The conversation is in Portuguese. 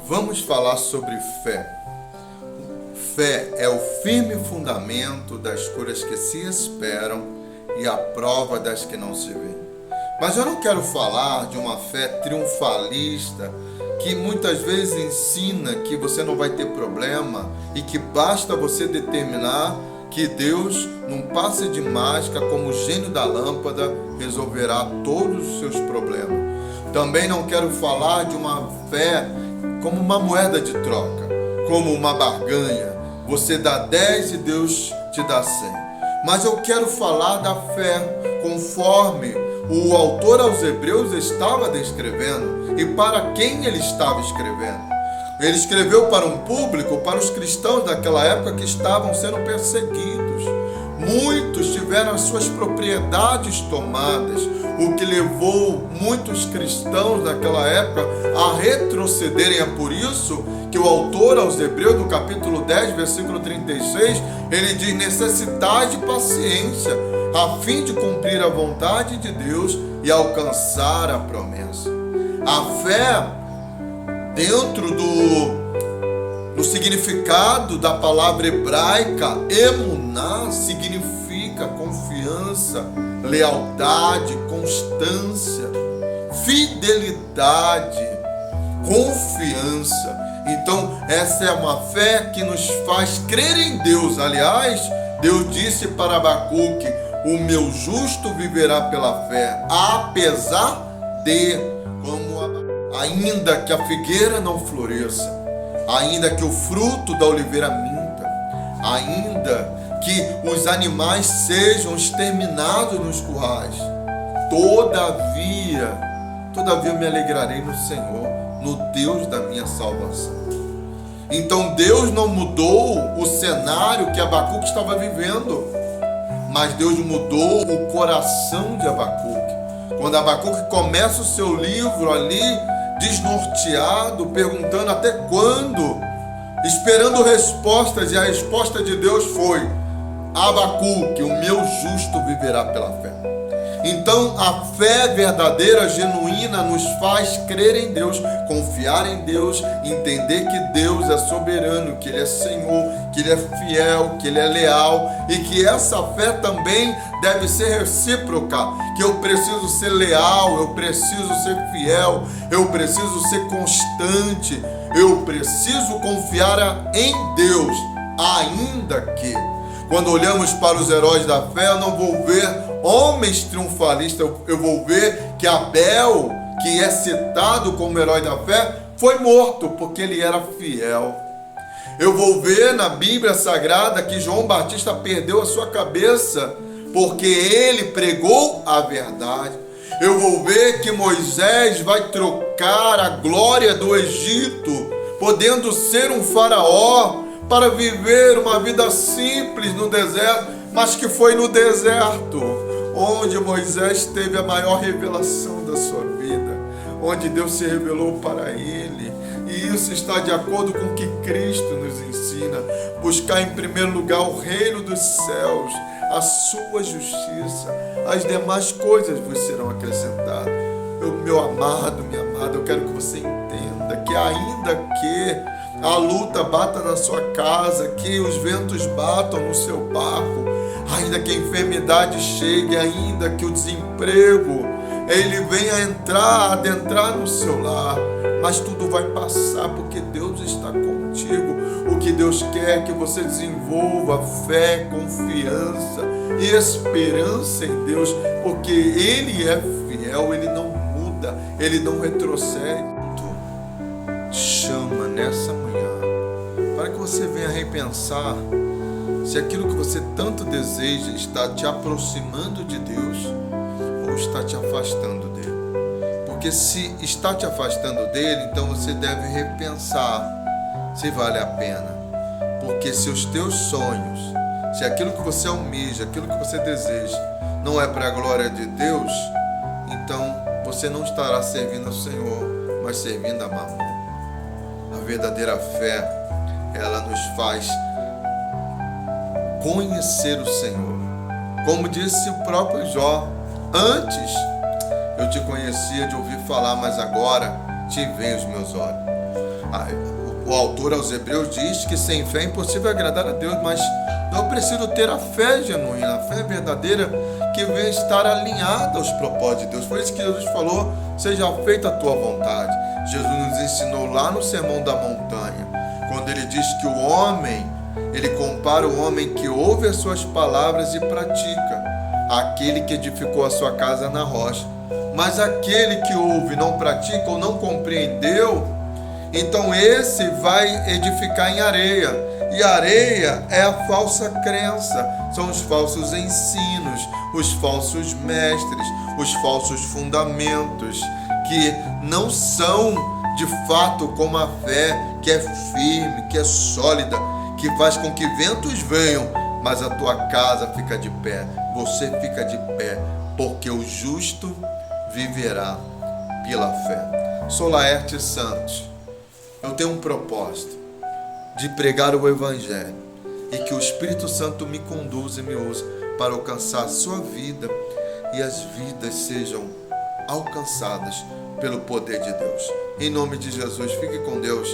Vamos falar sobre fé. Fé é o firme fundamento das coisas que se esperam e a prova das que não se vêem. Mas eu não quero falar de uma fé triunfalista que muitas vezes ensina que você não vai ter problema e que basta você determinar que Deus, num passe de mágica, como o gênio da lâmpada, resolverá todos os seus problemas. Também não quero falar de uma fé como uma moeda de troca, como uma barganha. Você dá 10 e Deus te dá 100. Mas eu quero falar da fé conforme o autor aos Hebreus estava descrevendo e para quem ele estava escrevendo. Ele escreveu para um público, para os cristãos daquela época que estavam sendo perseguidos. Muitos tiveram as suas propriedades tomadas, o que levou muitos cristãos daquela época a retrocederem. É por isso que o autor aos Hebreus, no capítulo 10, versículo 36, ele diz: necessitai de paciência, a fim de cumprir a vontade de Deus e alcançar a promessa. A fé, dentro do significado da palavra hebraica, emuná, significa confiança, lealdade, constância, fidelidade, confiança. Então, essa é uma fé que nos faz crer em Deus. Aliás, Deus disse para Abacuque: o meu justo viverá pela fé, apesar de, ainda que a figueira não floresça, ainda que o fruto da oliveira minta, ainda que os animais sejam exterminados nos currais, todavia eu me alegrarei no Senhor, no Deus da minha salvação. Então Deus não mudou o cenário que Abacuque estava vivendo, mas Deus mudou o coração de Abacuque. Quando Abacuque começa o seu livro ali, desnorteado, perguntando até quando, esperando respostas, e a resposta de Deus foi: Abacuque, o meu justo viverá pela fé. Então a fé verdadeira, genuína, nos faz crer em Deus, confiar em Deus, entender que Deus é soberano, que Ele é Senhor, que Ele é fiel, que Ele é leal, e que essa fé também deve ser recíproca, que eu preciso ser leal, eu preciso ser fiel, eu preciso ser constante, eu preciso confiar em Deus, ainda que, quando olhamos para os heróis da fé, eu não vou ver homens triunfalistas, eu vou ver que Abel, que é citado como herói da fé, foi morto porque ele era fiel. Eu vou ver na Bíblia Sagrada que João Batista perdeu a sua cabeça porque ele pregou a verdade. Eu vou ver que Moisés vai trocar a glória do Egito, podendo ser um faraó, para viver uma vida simples no deserto, mas que foi no deserto onde Moisés teve a maior revelação da sua vida, onde Deus se revelou para ele. E isso está de acordo com o que Cristo nos ensina: buscar em primeiro lugar o reino dos céus, a sua justiça, as demais coisas vos serão acrescentadas. Meu amado, minha amada, eu quero que você entenda que ainda que a luta bata na sua casa, que os ventos batam no seu barco, ainda que a enfermidade chegue, ainda que o desemprego ele venha adentrar no seu lar, mas tudo vai passar porque Deus está contigo. O que Deus quer é que você desenvolva fé, confiança e esperança em Deus, porque Ele é fiel, Ele não muda, Ele não retrocede. Chama nessa manhã para que você venha repensar se aquilo que você tanto deseja está te aproximando de Deus ou está te afastando dele. Porque se está te afastando dele, então você deve repensar se vale a pena. Porque se os teus sonhos, se aquilo que você almeja, aquilo que você deseja não é para a glória de Deus, então você não estará servindo ao Senhor, mas servindo a Mamon. A verdadeira fé, ela nos faz conhecer o Senhor. Como disse o próprio Jó: antes eu te conhecia de ouvir falar, mas agora te veem os meus olhos. O autor aos Hebreus diz que sem fé é impossível agradar a Deus, mas eu preciso ter a fé genuína, a fé verdadeira, que vem estar alinhada aos propósitos de Deus. Foi isso que Jesus falou: seja feita a tua vontade. Jesus nos ensinou lá no Sermão da Montanha, quando ele diz que o homem, ele compara o homem que ouve as suas palavras e pratica, aquele que edificou a sua casa na rocha. Mas aquele que ouve, não pratica ou não compreendeu, então esse vai edificar em areia. E a areia é a falsa crença, são os falsos ensinos, os falsos mestres, os falsos fundamentos, que não são de fato como a fé, que é firme, que é sólida, que faz com que ventos venham, mas a tua casa fica de pé, você fica de pé, porque o justo viverá pela fé. Sou Laerte Santos. Eu tenho um propósito de pregar o Evangelho e que o Espírito Santo me conduza e me use para alcançar a sua vida e as vidas sejam alcançadas pelo poder de Deus. Em nome de Jesus, fique com Deus.